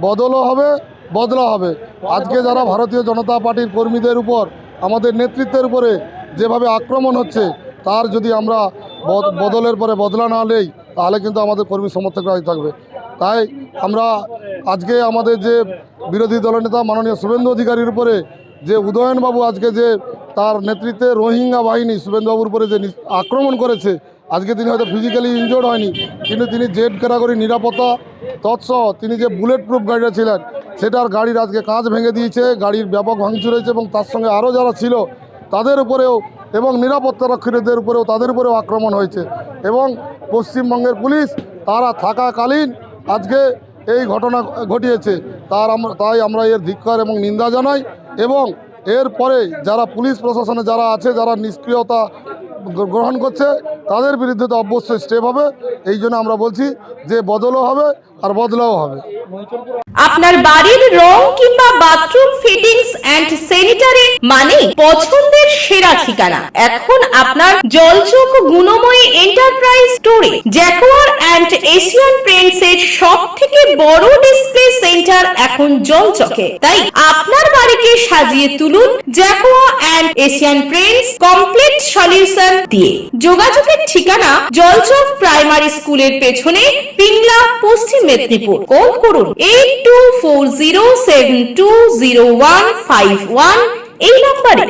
বদলও হবে, বদলা হবে। আজকে যারা ভারতীয় জনতা পার্টির কর্মীদের উপর, আমাদের নেতৃত্বের উপরে যেভাবে আক্রমণ হচ্ছে, তার যদি আমরা বদলের পরে বদলা না নেই, তাহলে কিন্তু আমাদের কর্মী সমর্থকরা থাকবে। তাই আমরা আজকে আমাদের যে বিরোধী দলনেতা মাননীয় শুভেন্দু অধিকারীর উপরে যে উদয়নবাবু আজকে যে তার নেতৃত্বে রোহিঙ্গা বাহিনী শুভেন্দুবাবুর উপরে যে আক্রমণ করেছে, আজকে তিনি হয়তো ফিজিক্যালি ইনজোর্ড হয়নি, কিন্তু তিনি জেড ক্যাটাগরি নিরাপত্তা তৎসহ তিনি যে বুলেট প্রুফ গাড়িটা ছিলেন, সেটার গাড়ির আজকে কাঁচ ভেঙে দিয়েছে, গাড়ির ব্যাপক ভাঙচুর হয়েছে এবং তার সঙ্গে আরও যারা ছিল তাদের উপরেও এবং নিরাপত্তারক্ষীদের উপরেও তাদের উপরেও আক্রমণ হয়েছে। এবং পশ্চিমবঙ্গের পুলিশ তারা থাকাকালীন আজকে এই ঘটনা ঘটিয়েছে। তাই আমরা এর ধিক্কার এবং নিন্দা জানাই এবং এরপরে যারা পুলিশ প্রশাসনে যারা আছে, যারা নিষ্ক্রিয়তা গ্রহণ করছে, তাদের বিরুদ্ধে তো অবশ্যই স্টেপ হবে। এই জন্য আমরা বলছি যে বদলও হবে আর বদলাও হবে। আপনার বাড়ির রং কিংবা বাথরুম ফিটিংস এন্ড স্যানিটারি মানে পছন্দের সেরা ঠিকানা এখন আপনার জলচক গুণময়ী এন্টারপ্রাইজ স্টোরে। জ্যাকোয়ার এন্ড এশিয়ান পেইন্টস এর সবথেকে বড় ডিসপ্লে সেন্টার এখন জলচকে। তাই আপনার বাড়িকে সাজিয়ে তুলুন Jaquar and Asian paints complete solution দিয়ে। যোগাযোগের ঠিকানা জলচক প্রাইমারি স্কুলের পেছনে, পিংলা, পশ্চিম মেদিনীপুর। কল করুন 8240720151 এই নম্বরে।